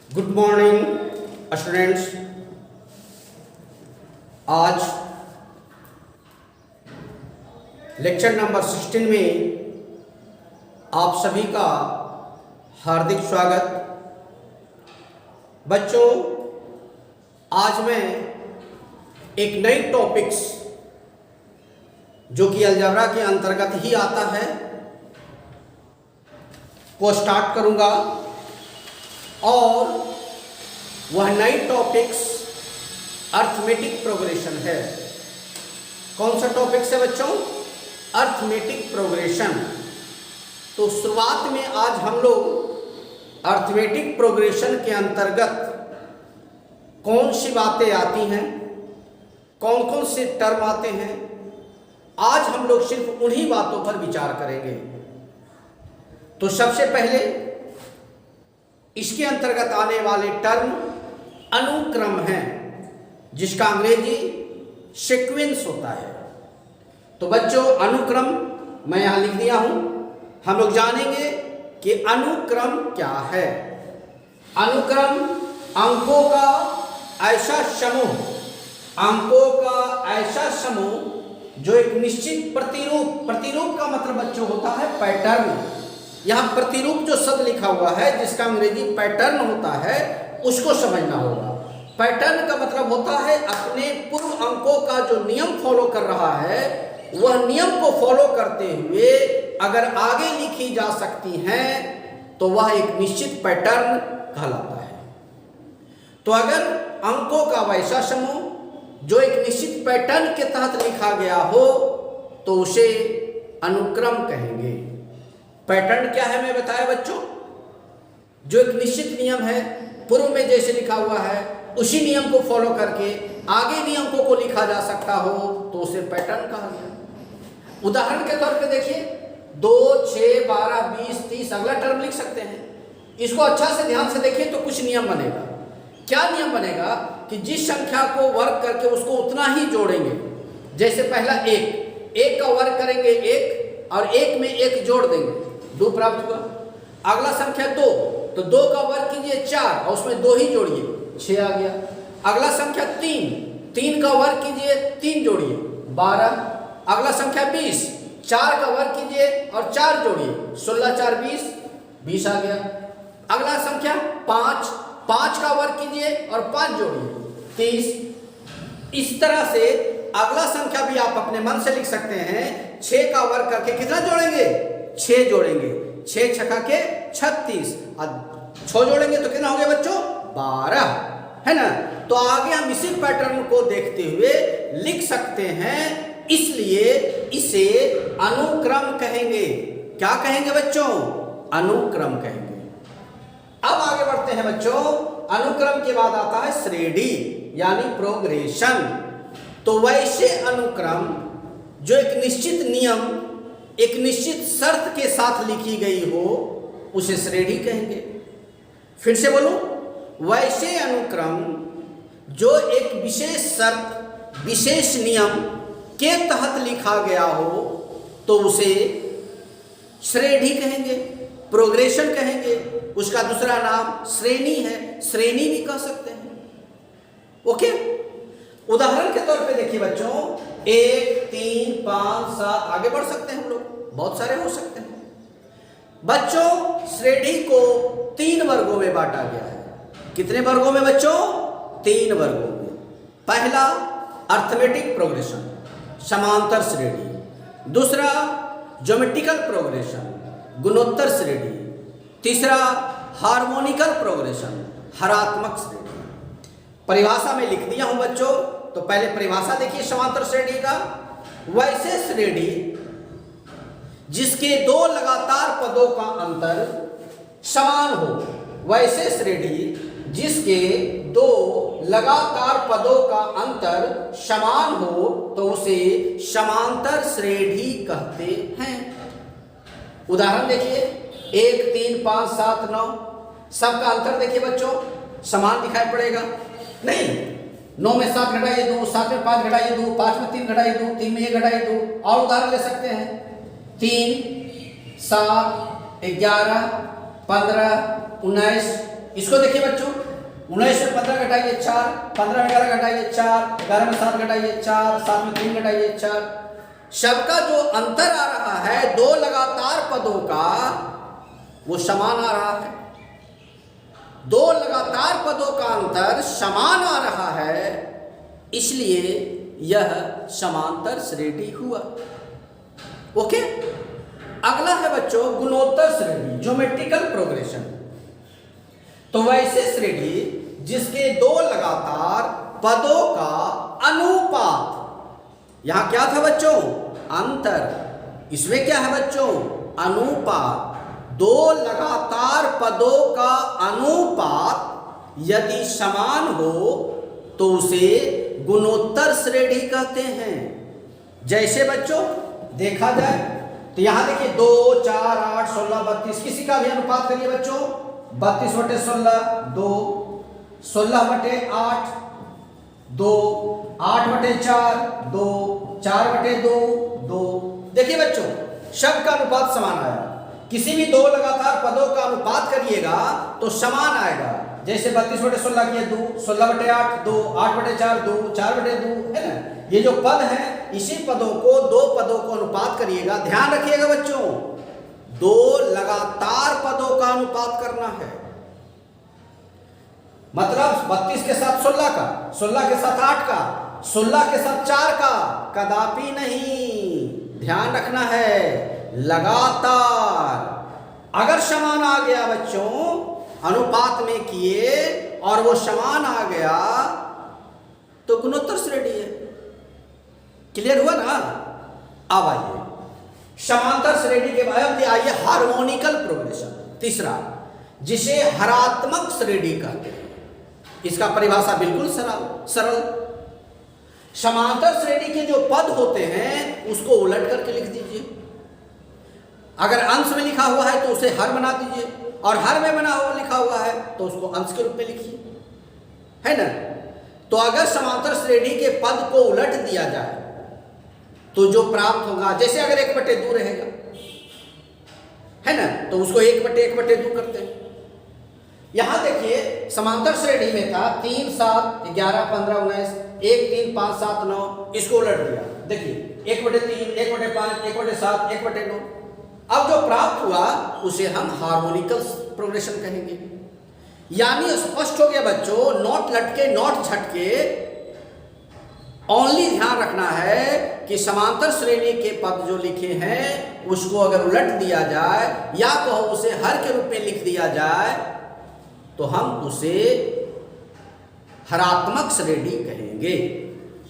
Good morning students. आज lecture number 16 में आप सभी का हार्दिक स्वागत। बच्चों, आज मैं एक नई टॉपिक्स जो कि अलजेब्रा के अंतर्गत ही आता है को स्टार्ट करूंगा और वह नई टॉपिक्स अर्थमेटिक प्रोग्रेशन है। कौन सा टॉपिक्स है बच्चों? Arithmetic progression. तो शुरुआत में आज हम लोग अर्थमेटिक प्रोग्रेशन के अंतर्गत कौन सी बातें आती हैं, कौन कौन से टर्म आते हैं, आज हम लोग सिर्फ उन्हीं बातों पर विचार करेंगे। तो सबसे पहले इसके अंतर्गत आने वाले टर्म अनुक्रम हैं, जिसका अंग्रेजी सीक्वेंस होता है। तो बच्चों, अनुक्रम मैं यहां लिख दिया हूं। हम लोग जानेंगे कि अनुक्रम क्या है। अनुक्रम अंकों का ऐसा समूह, अंकों का ऐसा समूह जो एक निश्चित प्रतिरूप का मतलब बच्चों होता है पैटर्न। यहाँ प्रतिरूप जो शब्द लिखा हुआ है, जिसका अंग्रेजी पैटर्न होता है, उसको समझना होगा। पैटर्न का मतलब होता है अपने पूर्व अंकों का जो नियम फॉलो कर रहा है, वह नियम को फॉलो करते हुए अगर आगे लिखी जा सकती हैं तो वह एक निश्चित पैटर्न कहलाता है। तो अगर अंकों का वैसा समूह जो एक निश्चित पैटर्न के तहत लिखा गया हो तो उसे अनुक्रम कहेंगे। पैटर्न क्या है मैं बताया बच्चों? जो एक निश्चित नियम है, पूर्व में जैसे लिखा हुआ है उसी नियम को फॉलो करके आगे भी अंकों को लिखा जा सकता हो तो उसे पैटर्न कहा गया। उदाहरण के तौर पे देखिए, 2, 6, 12, 20, 30 अगला टर्म लिख सकते हैं। इसको अच्छा से ध्यान से देखिए तो कुछ नियम बनेगा। क्या नियम बनेगा कि जिस संख्या को वर्ग करके उसको उतना ही जोड़ेंगे। जैसे पहला 1 का वर्ग करेंगे 1 और 1 में 1 जोड़ देंगे, 2 प्राप्त हुआ। अगला संख्या 2, तो 2 का वर्ग कीजिए 4 और उसमें 2 ही जोड़िए, 6 आ गया। अगला संख्या 3 का वर्ग कीजिए 3 जोड़िए, 12। अगला संख्या 20, 4 का वर्ग कीजिए और 4 जोड़िए, 16 4 20 आ गया। अगला संख्या 5 का वर्ग कीजिए और 5 जोड़िए, 30। इस तरह से अगला संख्या भी आप अपने मन से लिख सकते हैं। 6 का वर्ग करके कितना जोड़ेंगे? 6 जोड़ेंगे, 6 छक्का के 36 और 6 जोड़ेंगे तो कितना हो गया बच्चों? 12, है ना। तो आगे हम इसी पैटर्न को देखते हुए लिख सकते हैं, इसलिए इसे अनुक्रम कहेंगे। क्या कहेंगे बच्चों? अनुक्रम कहेंगे। अब आगे बढ़ते हैं बच्चों। अनुक्रम के बाद आता है श्रेणी यानी प्रोग्रेशन। तो वैसे अनुक्रम जो एक निश्चित नियम, एक निश्चित शर्त के साथ लिखी गई हो उसे श्रेणी कहेंगे। फिर से बोलो, वैसे अनुक्रम जो एक विशेष शर्त, विशेष नियम के तहत लिखा गया हो तो उसे श्रेणी कहेंगे, प्रोग्रेशन कहेंगे। उसका दूसरा नाम श्रेणी है, श्रेणी भी कह सकते हैं। ओके, उदाहरण के तौर पे देखिए बच्चों, 1, 3, 5, 7 आगे बढ़ सकते हैं हम लोग, बहुत सारे हो सकते हैं। बच्चों, श्रेणी को 3 वर्गों में बांटा गया है। कितने वर्गों में बच्चों? 3 वर्गों में। पहला अर्थमेटिक प्रोग्रेशन, समांतर श्रेणी। दूसरा ज्योमेट्रिकल प्रोग्रेशन, गुणोत्तर श्रेणी। तीसरा हार्मोनिकल प्रोग्रेशन, हरात्मक श्रेणी। परिभाषा में लिख दिया हूं बच्चों। तो पहले परिभाषा देखिए समांतर श्रेणी का। वैसे श्रेणी जिसके 2 लगातार पदों का अंतर समान हो, वैसे श्रेणी जिसके 2 लगातार पदों का अंतर समान हो तो उसे समांतर श्रेणी कहते हैं। उदाहरण देखिए, 1, 3, 5, 7, 9 सबका अंतर देखिए बच्चों, समान दिखाई पड़ेगा? नहीं। 9 में 7 घटाइए 2, 7 में 5 घटाइए 2, 5 में 3 घटाइए 2, 3 में 1 घटाइए 2। और उदाहरण ले सकते हैं, 3, 7, 11, 15, 19। इसको देखिए बच्चों, 19 में 15 घटाइए 4, 15 में 11 घटाइए 4, 11 में 7 घटाइए 4, 7 में 3 घटाइए 4। सबका जो अंतर आ रहा है दो लगातार पदों का, वो समान आ रहा है। दो लगातार पदों का अंतर समान आ रहा है, इसलिए यह समांतर श्रेणी हुआ। ओके, अगला है बच्चों गुणोत्तर श्रेणी, ज्योमेट्रिकल प्रोग्रेशन। तो वैसे श्रेणी जिसके दो लगातार पदों का अनुपात, यहां क्या था बच्चों? अंतर। इसमें क्या है बच्चों? अनुपात। दो लगातार पदों का अनुपात यदि समान हो तो उसे गुणोत्तर श्रेणी कहते हैं। जैसे बच्चों देखा जाए तो यहां देखिए 2, 4, 8, 16, 32, किसी का भी अनुपात करिए बच्चों। 32/16 2, 16/8 2, 8/4 2, 4/2 2। देखिए बच्चों सबका अनुपात समान आया। किसी भी दो लगातार पदों का अनुपात करिएगा तो समान आएगा। जैसे 32/16 किए 2, 16/8 2, 8/4 2, 4/2, है ना। ये जो पद है इसी पदों को दो पदों को अनुपात करिएगा। ध्यान रखिएगा बच्चों, दो लगातार पदों का अनुपात करना है। मतलब 32 के साथ 16 का, 16 के साथ 8 का, 16 के साथ 4 का, कदापि नहीं। ध्यान रखना है, लगातार। अगर समान आ गया बच्चों, अनुपात में किए और वो समान आ गया तो गुणोत्तर श्रेणी है। क्लियर हुआ ना? अब आइए समांतर श्रेणी के बाद आइए हार्मोनिकल प्रोग्रेशन, तीसरा, जिसे हरात्मक श्रेणी कहते हैं। इसका परिभाषा बिल्कुल सरल। समांतर श्रेणी के जो पद होते हैं उसको उलट करके लिख दीजिए। अगर अंश में लिखा हुआ है तो उसे हर बना दीजिए, और हर में बना हुआ लिखा हुआ है तो उसको अंश के रूप में लिखिए, है ना। तो अगर समांतर श्रेणी के पद को उलट दिया जाए तो जो प्राप्त होगा, जैसे अगर 1/2 रहेगा, है ना, तो उसको 1/2 करते हैं। यहां देखिए समांतर श्रेणी में था 3, 7, 11, 15, 19, 1, 3, 5, 7, 9, इसको उलट दिया। देखिए 1/3, 1/5, 1/7, 1/9। अब जो प्राप्त हुआ उसे हम हार्मोनिकल प्रोग्रेशन कहेंगे। यानी स्पष्ट हो गया बच्चों, नोट लटके नोट झटके। ओनली ध्यान रखना है कि समांतर श्रेणी के पद जो लिखे हैं उसको अगर उलट दिया जाए या कहो उसे हर के रूप में लिख दिया जाए तो हम उसे हरात्मक श्रेणी कहेंगे।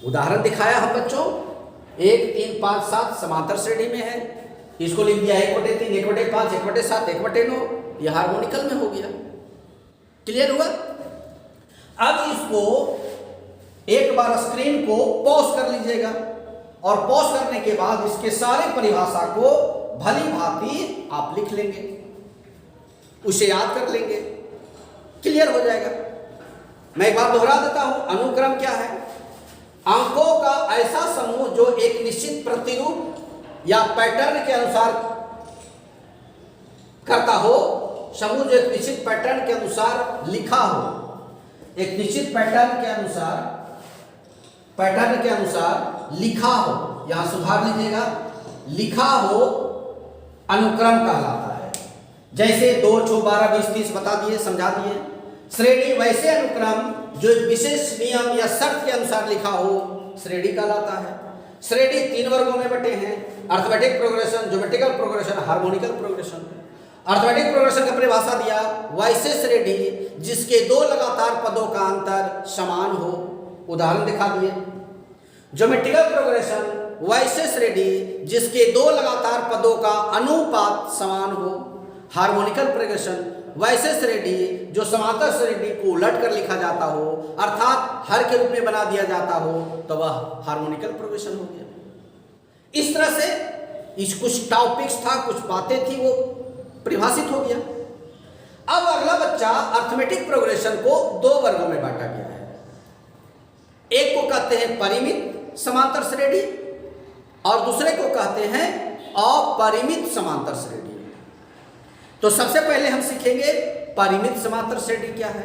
उदाहरण दिखाया हम बच्चों, 1, 3, 5, 7 समांतर श्रेणी में है, इसको लिख दिया 1/3, 1/5, 1/7, 1/9, यह हार्मोनिकल में हो गया। क्लियर हुआ? अब इसको एक बार स्क्रीन को पॉज कर लीजिएगा, और पॉज करने के बाद इसके सारे परिभाषा को भली भांति आप लिख लेंगे, उसे याद कर लेंगे, क्लियर हो जाएगा। मैं एक बार दोहरा देता हूं, अनुक्रम क्या है? अंकों का ऐसा समूह जो एक निश्चित प्रतिरूप या पैटर्न के अनुसार करता हो, समूह जो एक निश्चित पैटर्न के अनुसार लिखा हो, एक निश्चित पैटर्न के अनुसार लिखा हो, यहां सुधार लीजिएगा, लिखा हो, अनुक्रम कहलाता है। जैसे 2, 6, 12, 20, 30 बता दिए, समझा दिए। श्रेणी वैसे अनुक्रम जो एक विशेष नियम या शर्त के अनुसार लिखा हो, श्रेणी कहलाता है। श्रेणी 3 वर्गों में बटे हैं, arithmetic progression, geometrical progression, harmonical progression. Arithmetic progression का परिभाषा दिया, वैसे श्रेणी जिसके दो लगातार पदों का अंतर समान हो, उदाहरण दिखा दिए। ज्योमेट्रिकल प्रोग्रेशन वैसे श्रेणी जिसके दो लगातार पदों का अनुपात समान हो। हार्मोनिकल प्रोग्रेशन वैसे श्रेणी जो समांतर श्रेणी को उलट कर लिखा जाता हो, अर्थात हर के रूप में बना दिया जाता हो, तो वह हार्मोनिकल प्रोग्रेशन हो गया। इस तरह से कुछ टॉपिक्स था, कुछ बातें थी, वो परिभाषित हो गया। अब अगला बच्चा अर्थमेटिक प्रोग्रेशन को 2 वर्गों में बांटा गया है। एक को कहते हैं परिमित समांतर श्रेणी और दूसरे को कहते हैं अपरिमित समांतर श्रेणी। तो सबसे पहले हम सीखेंगे परिमित समांतर श्रेणी क्या है।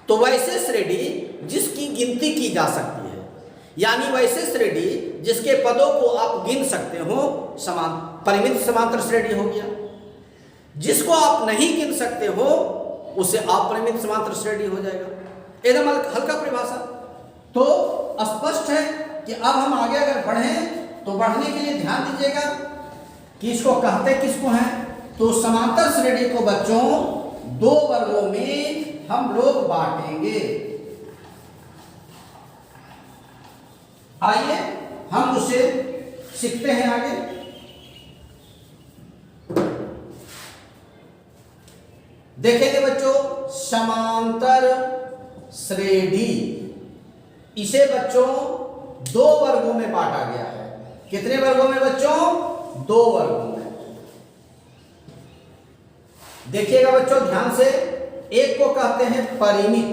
तो वैसे श्रेणी जिसकी गिनती की जा सकती है, यानी वैसे श्रेणी जिसके पदों को आप गिन सकते हो, परिमित समांतर श्रेणी हो गया। जिसको आप नहीं गिन सकते हो उसे अपरिमित समांतर श्रेणी हो जाएगा। एकदम हल्का परिभाषा। तो स्पष्ट है कि अब हम आगे अगर बढ़ें तो बढ़ने के लिए ध्यान दीजिएगा कि इसको कहते किसको हैं। तो समांतर श्रेणी को बच्चों दो वर्गों में हम लोग बांटेंगे। आइए हम उसे सीखते हैं आगे। देखेंगे बच्चों समांतर श्रेणी, इसे बच्चों दो वर्गों में बांटा गया है। कितने वर्गों में बच्चों? दो वर्गों में। देखिएगा बच्चों ध्यान से, एक को कहते हैं परिमित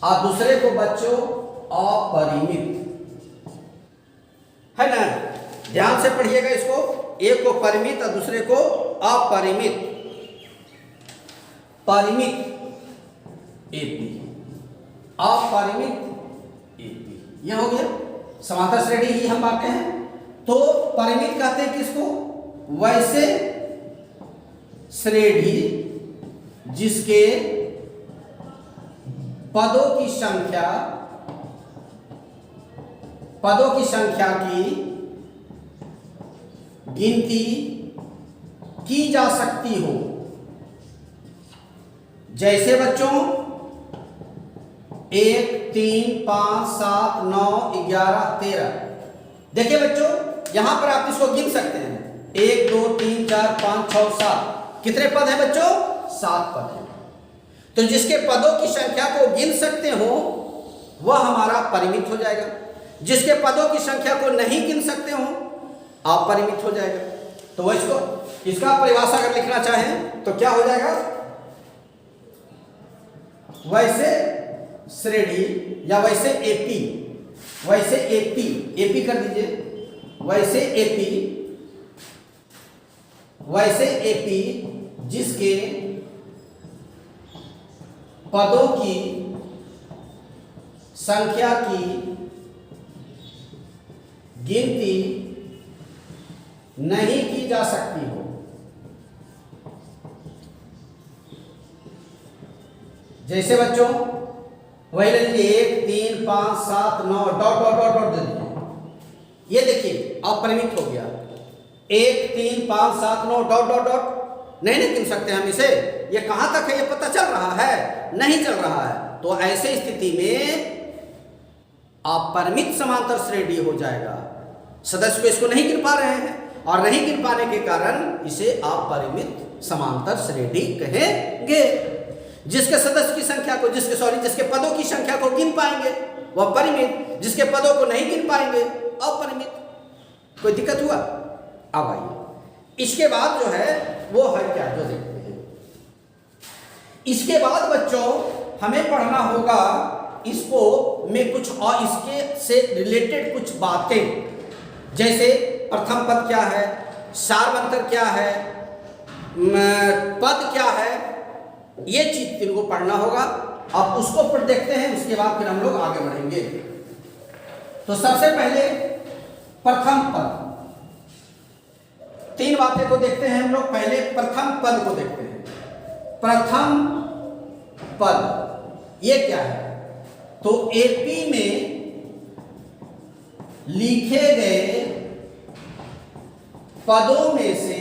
और दूसरे को बच्चों अपरिमित, है ना। ध्यान से पढ़िएगा इसको, एक को परिमित और दूसरे को अपरिमित। परिमित एपी, अपरिमित एपी, यह हो गया समांतर श्रेणी ही हम बांटे हैं। तो परिमित कहते हैं किसको? वैसे श्रेणी जिसके पदों की संख्या की गिनती की जा सकती हो। जैसे बच्चों 1, 3, 5, 7, 9, 11, 13। देखिए बच्चों यहां पर आप इसको गिन सकते हैं। 1, 2, 3, 4, 5, 6, 7। कितने पद हैं बच्चों? 7 पद हैं। तो जिसके पदों की संख्या को गिन सकते हो वह हमारा परिमित हो जाएगा। जिसके पदों की संख्या को नहीं गिन सकते हो अपरिमित हो जाएगा। तो इसका परिभाषा अगर लिखना चाहें तो क्या हो जाएगा? वैसे श्रेणी या वैसे एपी कर दीजिए। वैसे एपी जिसके पदों की संख्या की गिनती नहीं की जा सकती हो। जैसे बच्चों वही ले लीजिए 1, 3, 5, 7, 9 डॉट डॉट डॉट डॉट दे दीजिए। ये देखिए अपरिमित हो गया। 1, 3, 5, 7, 9 डॉट डॉट डॉट नहीं गिन सकते हम इसे। ये कहां तक है ये पता चल रहा है? नहीं चल रहा है। तो ऐसे स्थिति में अपरिमित समांतर श्रेणी हो जाएगा। सदस्य को इसको नहीं गिन पा रहे हैं और नहीं गिन पाने के कारण इसे अपरिमित समांतर श्रेणी कहेंगे। जिसके सदस्य की संख्या को जिसके पदों की संख्या को गिन पाएंगे वह परिमित, जिसके पदों को नहीं गिन पाएंगे अपरिमित। कोई दिक्कत हुआ? अब आइए इसके बाद जो है वो है क्या जो देखते हैं। इसके बाद बच्चों हमें पढ़ना होगा इसको में कुछ और इसके से रिलेटेड कुछ बातें। जैसे प्रथम पद क्या है, सार्वंतर क्या है, पद क्या है, ये चीज इनको पढ़ना होगा। अब उसको पर देखते हैं, उसके बाद फिर हम लोग आगे बढ़ेंगे। तो सबसे पहले प्रथम पद, 3 बातें को देखते हैं हम लोग। पहले प्रथम पद को देखते हैं। प्रथम पद ये क्या है? तो एपी में लिखे गए पदों में से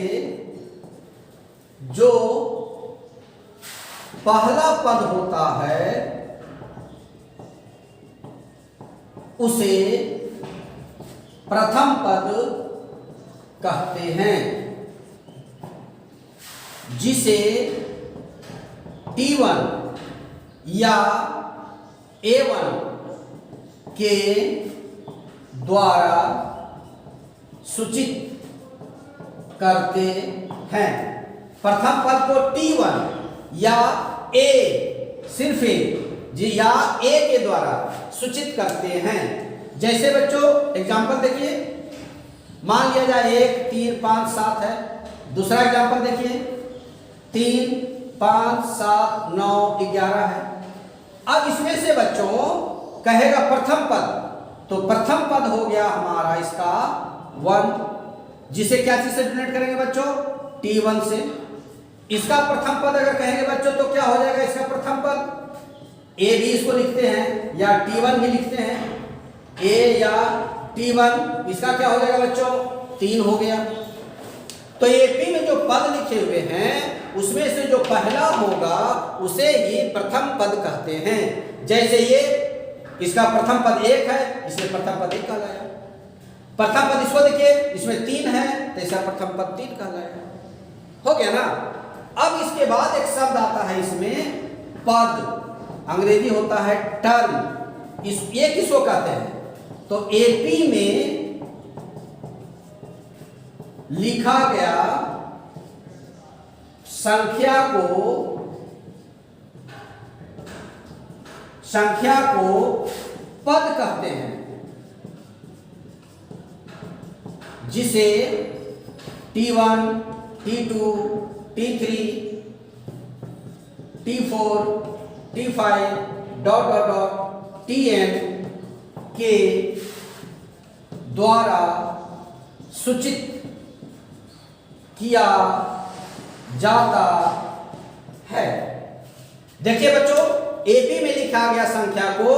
जो पहला पद होता है उसे प्रथम पद कहते हैं, जिसे T1 या A1 के द्वारा सूचित करते हैं। प्रथम पद को T1 या A, सिर्फ A जी या A के द्वारा सूचित करते हैं। जैसे बच्चों एग्जाम्पल देखिए, मान लिया जाए 1, 3, 5, 7 है। दूसरा एग्जाम्पल देखिए 3, 5, 7, 9, 11 है। अब इसमें से बच्चों कहेगा प्रथम पद, तो प्रथम पद हो गया हमारा इसका 1, जिसे क्या चीज से डिनोट करेंगे बच्चों? T1 से। इसका प्रथम पद अगर कहेंगे बच्चों तो क्या हो जाएगा इसका प्रथम पद? ए भी इसको लिखते हैं या T1 भी लिखते हैं, ए या T1, इसका क्या हो जाएगा बच्चों? 3 हो गया। तो एपी में जो पद लिखे हुए हैं उसमें से जो पहला होगा उसे ही प्रथम पद कहते हैं। जैसे ये इसका प्रथम पद 1 है, इसलिए प्रथम पद 1 कहलाया। प्रथम पद इसको देखिए, इसमें 3 है तो इसका प्रथम पद 3 कहलाया। हो गया ना। अब इसके बाद एक शब्द आता है इसमें पद, अंग्रेजी होता है टर्म। ये किसको कहते हैं? तो एपी में लिखा गया संख्या को पद कहते हैं, जिसे T1, T2, T3, T4, T5 Tn के द्वारा सूचित किया जाता है। देखिए बच्चों, एपी में लिखा गया संख्या को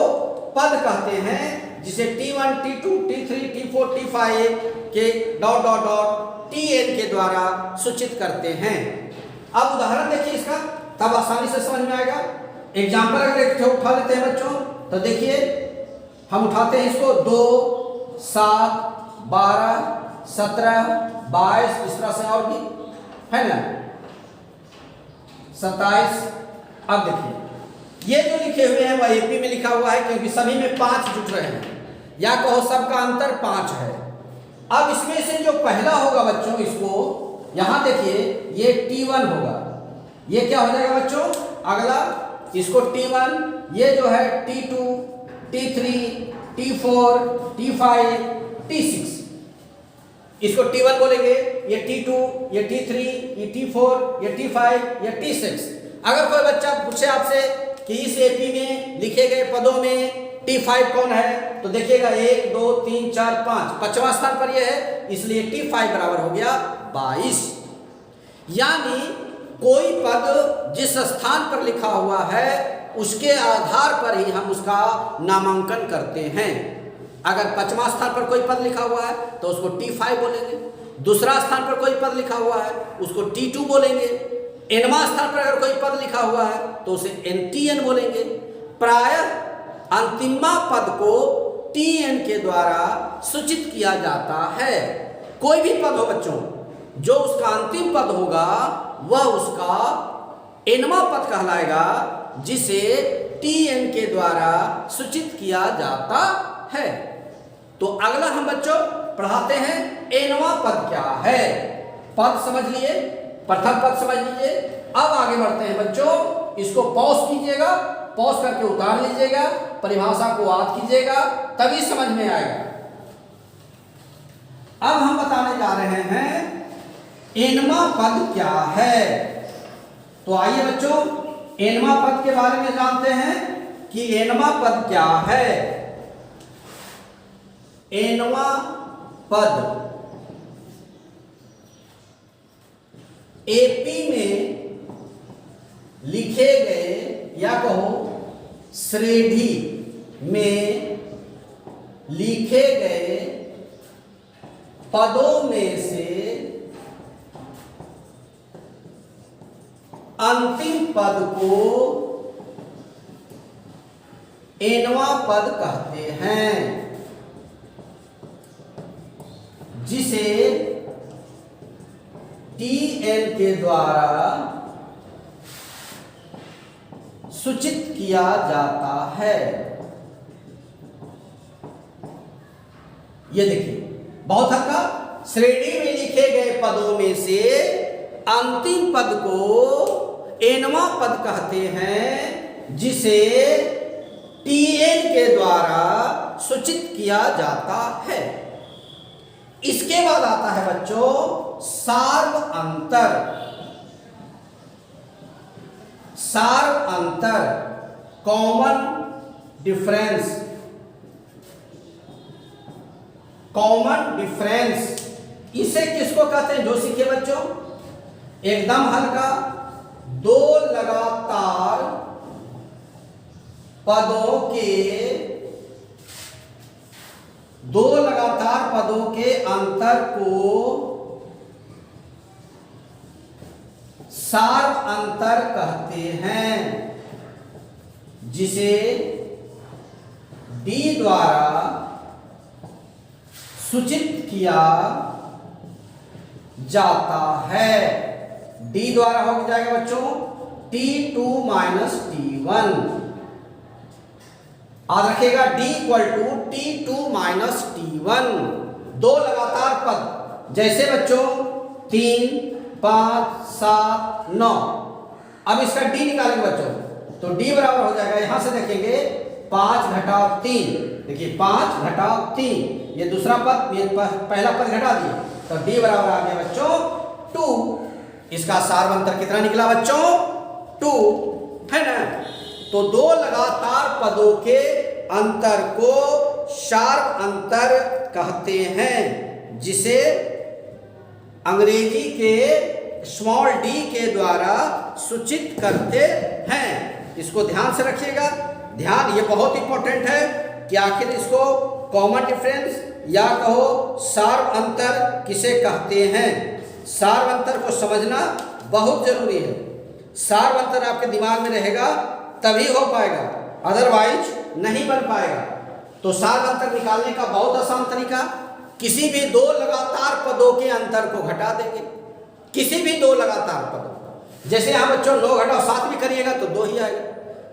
पद कहते हैं, जिसे T1, T2, T3, T4, T5 के Tn के द्वारा सूचित करते हैं। अब उदाहरण देखिए इसका, तब आसानी से समझ में आएगा। एग्जाम्पल अगर एक उठा लेते हैं बच्चों, तो देखिए हम उठाते हैं इसको 2, 7, 12, 17, 22, इस तरह से और भी है ना, 27। अब देखिए ये जो लिखे हुए हैं वह एपी में लिखा हुआ है, क्योंकि सभी में 5 जुट रहे हैं, या कहो सबका अंतर 5 है। अब इसमें से जो पहला होगा बच्चों, इसको यहां देखिए ये T1 होगा, ये क्या हो जाएगा बच्चों? अगला इसको T1, ये जो है T2, T3, T4, T5, T6, इसको T1 बोलेंगे, ये T2, ये T3, ये T4, ये T5, ये T6। अगर कोई बच्चा पूछे आपसे कि इस एपी में लिखे गए पदों में T5 कौन है, तो देखिएगा 1, 2, 3, 4, 5, 5वां स्थान पर यह है, इसलिए T5 बराबर हो गया 22। यानी कोई पद जिस स्थान पर लिखा हुआ है उसके आधार पर ही हम उसका नामांकन करते हैं। अगर 5वां स्थान पर कोई पद लिखा हुआ है तो उसको T5 बोलेंगे, दूसरा स्थान पर कोई पद लिखा हुआ है उसको T2 बोलेंगे, nवां स्थान पर अगर कोई पद लिखा हुआ है तो उसे Tn बोलेंगे। प्रायः अंतिमा पद को Tn के द्वारा सूचित किया जाता है। कोई भी पद हो बच्चों, जो उसका अंतिम पद होगा वह उसका nवां पद कहलाएगा, जिसे Tn के द्वारा सूचित किया जाता है। तो अगला हम बच्चों पढ़ाते हैं nवां पद क्या है। पद समझ लिए, प्रथम पद समझ लीजिए। अब आगे बढ़ते हैं बच्चों, इसको पॉज कीजिएगा, पॉज करके उतार लीजिएगा, परिभाषा को याद कीजिएगा, तभी समझ में आएगा। अब हम बताने जा रहे हैं nवां पद क्या है। तो आइए बच्चों nवां पद के बारे में जानते हैं कि nवां पद क्या है। nवां पद एपी में लिखे गए, या कहो श्रेणी में लिखे गए पदों में से अंतिम पद को nवां पद कहते हैं, जिसे Tn के द्वारा सूचित किया जाता है। ये देखिए बहुत हल्का, श्रेणी में लिखे गए पदों में से अंतिम पद को nवां पद कहते हैं, जिसे Tn के द्वारा सूचित किया जाता है। इसके बाद आता है बच्चों सार्व अंतर। सार अंतर, कॉमन डिफरेंस, कॉमन डिफरेंस, इसे किसको कहते हैं जो सीखे बच्चों? एकदम हल्का, दो लगातार पदों के अंतर को सार अंतर कहते हैं, जिसे डी द्वारा सूचित किया जाता है। डी द्वारा हो जाएगा बच्चों T2 माइनस T1। याद रखिएगा D equal to T2 minus T1। दो लगातार पद, जैसे बच्चों 3, 5, 7, 9। अब इसका D निकालेंगे बच्चों, तो D बराबर हो जाएगा, यहां से देखेंगे 5 घटाव 3, देखिए 5 घटाव 3, ये दूसरा पद, ये पहला पद घटा दिए, तो D बराबर आ गया बच्चों 2। इसका सार अंतर कितना निकला बच्चों? 2, है ना? तो दो लगातार पदों के अंतर को सार अंतर कहते हैं, जिसे अंग्रेजी के स्मॉल d के द्वारा सूचित करते हैं। इसको ध्यान से रखिएगा, ध्यान, ये बहुत इंपॉर्टेंट है कि आखिर इसको कॉमन डिफरेंस या कहो सार अंतर किसे कहते हैं। सार अंतर को समझना बहुत जरूरी है। सार अंतर आपके दिमाग में रहेगा तभी हो पाएगा, अदरवाइज नहीं बन पाएगा। तो सार अंतर निकालने का बहुत आसान तरीका, किसी भी दो लगातार पदों के अंतर को घटा देंगे, किसी भी दो लगातार पदों। जैसे यहाँ बच्चों 9 घटाव 7 भी करिएगा तो 2 ही आएगा,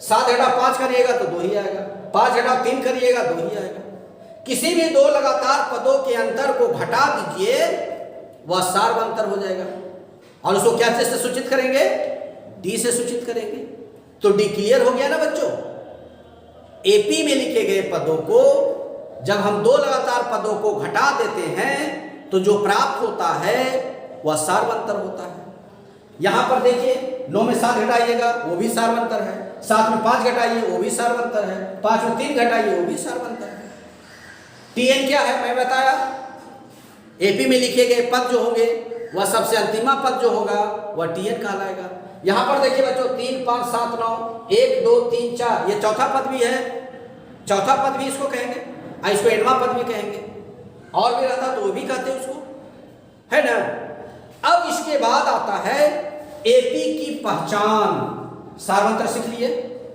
7 घटाव 5 करिएगा तो 2 ही आएगा, 5 घटाव 3 करिएगा 2 ही आएगा। किसी भी दो लगातार पदों के अंतर को घटा दीजिए, वह सार अंतर हो जाएगा। और उसको क्या से सूचित करेंगे? डी से सूचित करेंगे। तो डी क्लियर हो गया ना बच्चों? एपी में लिखे गए पदों को जब हम दो लगातार पदों को घटा देते हैं तो जो प्राप्त होता है वह सार अंतर होता है। यहां पर देखिए 9 में 7 घटाइएगा वो भी सार अंतर है, 7 में 5 घटाइए वो भी सार अंतर है, 5 में 3 घटाइए वो भी सार अंतर है। टीएन क्या है मैं बताया, एपी में लिखे गए पद जो होंगे वह सबसे अंतिमा पद जो होगा वह टीएन कहलाएगा। यहां पर देखिए बच्चों 3, 5, 7, 9, 1, 2, 3, 4, ये चौथा पद भी है, चौथा पद भी इसको कहेंगे, इसको एडवा पद भी कहेंगे, और भी रहता तो वो भी कहते हैं उसको, है ना। अब इसके बाद आता है एपी की पहचान। सार्वंतर सीख लिए,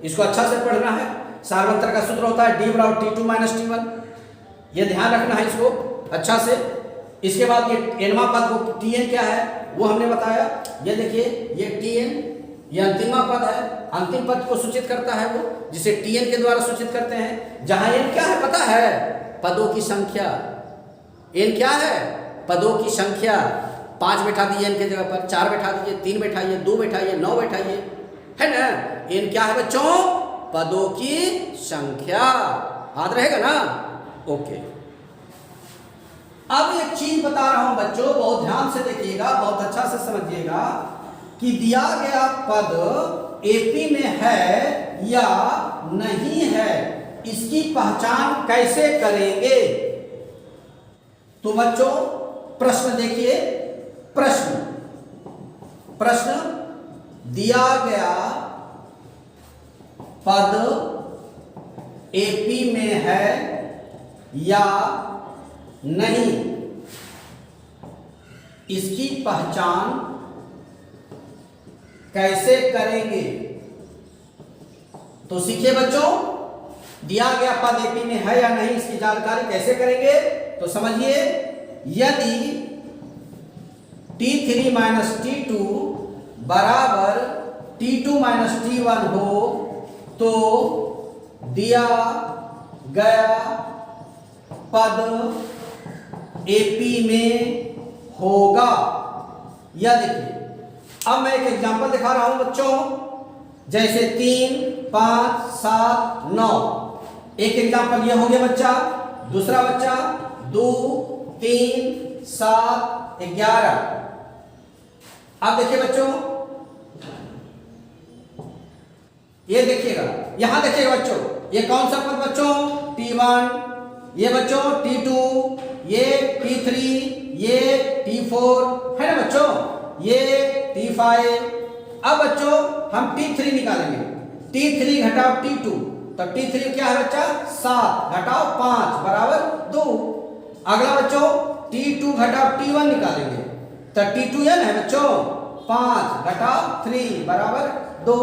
इसको अच्छा से पढ़ना है। सार्वंतर का सूत्र होता है डी बराबर T2 माइनस T1, ये ध्यान रखना है इसको अच्छा से। इसके बाद ये एनवा पद को टीएन क्या है वो हमने बताया, ये देखिए ये टीएन, ये अंतिमा पद है, अंतिम पद को सूचित करता है वो, जिसे टीएन के द्वारा सूचित करते हैं। जहां एन क्या है पता है? पदों की संख्या। एन क्या है? पदों की संख्या। 5 बैठा दीजिए एन के जगह पर, 4 बैठा दीजिए, 3 बैठाइए, 2 बैठाइए, 9 बैठाइए, है ना। एन क्या है बच्चों? पदों की संख्या। याद रहेगा ना? ओके। अब एक चीज बता रहा हूं बच्चों, बहुत ध्यान से देखिएगा, बहुत अच्छा से समझिएगा कि दिया गया पद एपी में है या नहीं है, इसकी पहचान कैसे करेंगे। तो बच्चों प्रश्न देखिए, प्रश्न दिया गया पद एपी में है या नहीं, इसकी पहचान कैसे करेंगे। तो सीखिए बच्चों, दिया गया पद एपी में है या नहीं इसकी जानकारी कैसे करेंगे। तो समझिए, यदि T3 माइनस T2 बराबर T2 माइनस T1 हो तो दिया गया पद एपी में होगा। यह देखिए, अब मैं एक एग्जांपल दिखा रहा हूं बच्चों, जैसे 3, 5, 7, 9। एक एग्जांपल यह हो गया बच्चा, दूसरा बच्चा 2, 3, 7, 11। अब देखिए बच्चों, ये देखिएगा, यहां देखिएगा बच्चों, ये कौन सा पद बच्चों, T1, ये बच्चों T2, ये T3, ये T4 है ना बच्चों, ये T5। अब बच्चों हम T3 निकालेंगे, T3 घटाओ T2, तो T3 क्या है बच्चा, 7 घटाओ 5 बराबर 2। अगला बच्चों T2 घटाओ T1 निकालेंगे, तो T2n है बच्चों, 5 घटाओ 3 बराबर 2।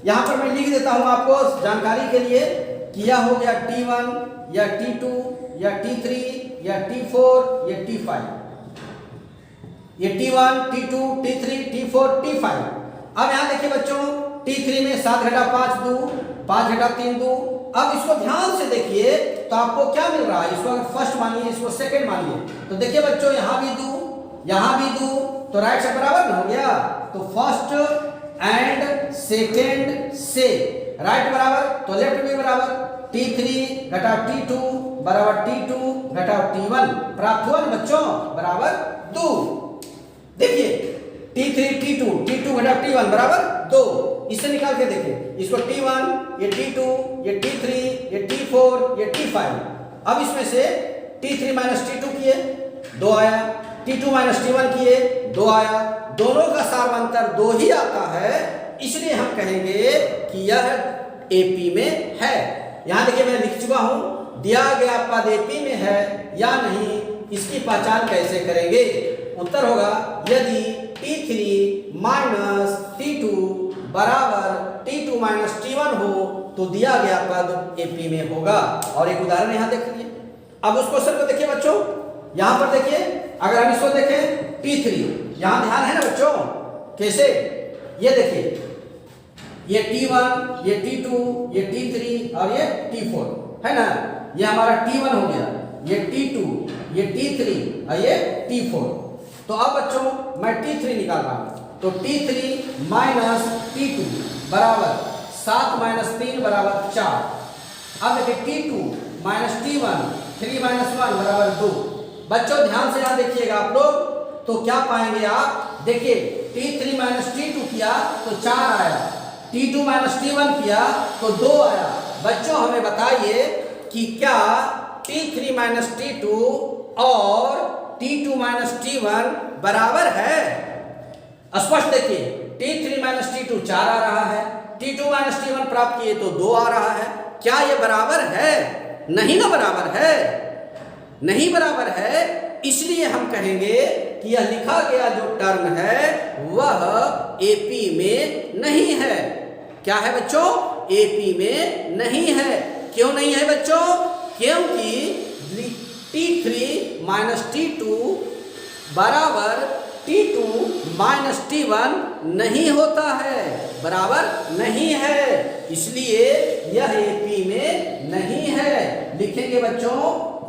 यहां पर मैं लिख देता हूं आपको जानकारी के लिए कि यह हो गया T1 या T2 या T3 या T4 या T5, ये T1 T2 T3 T4 T5। अब यहां देखिए बच्चों, T3 में 7 घटा 5 2, 5 घटा 3 2। अब इसको ध्यान से देखिए तो आपको क्या मिल रहा है, इसको अगर फर्स्ट मानिए, इसको सेकंड मानिए, तो देखिए बच्चों यहां भी 2 यहां भी 2, तो राइट से बराबर ना हो गया। तो फर्स्ट एंड सेकंड से राइट बराबर, तो लेफ्ट भी बराबर। T3 घटा T2 बराबर T2 घटा T1 प्राप्त हुआ ना बच्चों, बराबर 2। देखिए T3 T2 घटा T1 बराबर 2, इसे निकाल के देखिए, इसको T1 ये T2 ये T3 ये T4 ये T5। अब इसमें से T3 माइनस T2 किए 2 आया, T2 माइनस T1 किए 2 आया, दोनों का सार्वंतर 2 ही आता है, इसलिए हम कहेंगे कि यह एपी में है। यहां देखिए मैं लिख चुका हूं, दिया गया पद एपी में है या नहीं, इसकी पहचान कैसे करेंगे। उत्तर होगा यदि T3 माइनस T2 बराबर T2 माइनस T1 हो तो दिया गया पद एपी में होगा। और एक उदाहरण यहां देख लीजिए। अब उस क्वेश्चन को देखिए बच्चों, यहां पर देखिए, अगर हम इसको देखें T3, यहां ध्यान है ना बच्चों, कैसे, ये देखिए ये T1 ये T2 ये T3 और ये T4 है ना, ये हमारा T1 हो गया, ये T2 ये T3 और ये T4। तो अब बच्चों मैं T3 निकाल रहा हूं, तो T3 माइनस T2 बराबर 7 माइनस 3 बराबर 4। अब देखिए T2 माइनस T1 3 माइनस 1 बराबर 2। बच्चों ध्यान से यहां देखिएगा आप लोग, तो क्या पाएंगे आप, देखिए T3 माइनस T2 किया तो 4 आया, T2 माइनस T1 किया तो 2 आया। बच्चों हमें बताइए कि क्या T3 माइनस T2 और T2 माइनस T1 बराबर है। स्पष्ट देखिए, T3 माइनस T2 4 आ रहा है, T2 माइनस T1 प्राप्त किए तो 2 आ रहा है। क्या ये बराबर है? नहीं ना बराबर है, नहीं बराबर है। इसलिए हम कहेंगे कि यह लिखा गया जो टर्म है वह एपी में नहीं है। क्या है बच्चों? एपी में नहीं है। क्यों नहीं है बच्चों? क्योंकि T3 माइनस T2 बराबर T2 माइनस T1 नहीं होता है, बराबर नहीं है, इसलिए यह एपी में नहीं है। लिखेंगे बच्चों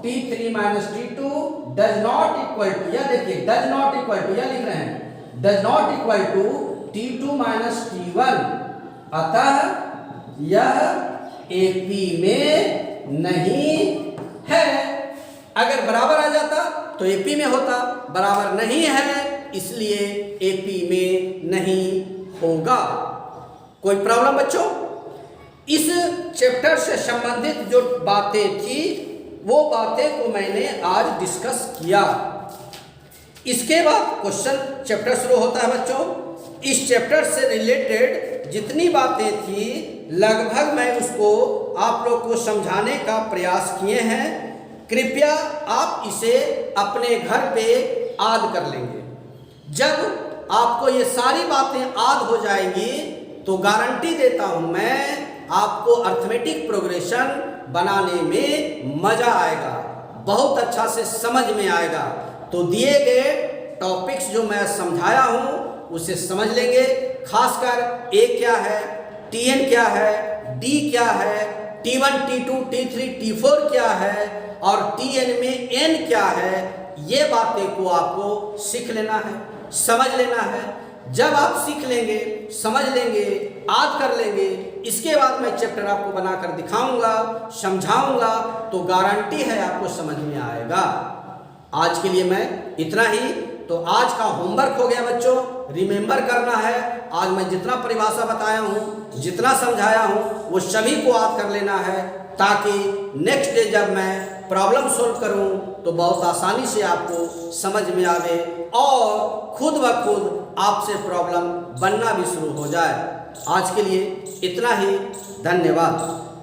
T3 minus T2 does not equal to, यह देखिए डज नॉट इक्वल टू, यह लिख रहे हैं does not equal to T2 minus T1, अतः यह एपी में नहीं है। अगर बराबर आ जाता तो एपी में होता, बराबर नहीं है इसलिए एपी में नहीं होगा। कोई प्रॉब्लम बच्चों? इस चैप्टर से संबंधित जो बातें थी वो बातें को मैंने आज डिस्कस किया। इसके बाद क्वेश्चन चैप्टर शुरू होता है बच्चों। इस चैप्टर से रिलेटेड जितनी बातें थी लगभग मैं उसको आप लोग को समझाने का प्रयास किए हैं। कृपया आप इसे अपने घर पे याद कर लेंगे। जब आपको ये सारी बातें याद हो जाएंगी तो गारंटी देता हूं मैं, आपको अर्थमेटिक प्रोग्रेशन बनाने में मजा आएगा, बहुत अच्छा से समझ में आएगा। तो दिए गए टॉपिक्स जो मैं समझाया हूं उसे समझ लेंगे। खासकर ए क्या है, टीएन क्या है, डी क्या है, T1 T2 T3 T4 क्या है और टीएन में एन क्या है, ये बातें को आपको सीख लेना है, समझ लेना है। जब आप सीख लेंगे, समझ लेंगे, याद कर लेंगे, इसके बाद मैं चैप्टर आपको बनाकर दिखाऊंगा, समझाऊंगा, तो गारंटी है आपको समझ में आएगा। आज के लिए मैं इतना ही। तो आज का होमवर्क हो गया बच्चों, रिमेंबर करना है। आज मैं जितना परिभाषा बताया हूँ, जितना समझाया हूँ, वो सभी को याद कर लेना है, ताकि नेक्स्ट डे जब मैं प्रॉब्लम सॉल्व करूँ तो बहुत आसानी से आपको समझ में आवे और खुद ब खुद आपसे प्रॉब्लम बनना भी शुरू हो जाए। आज के लिए इतना ही, धन्यवाद।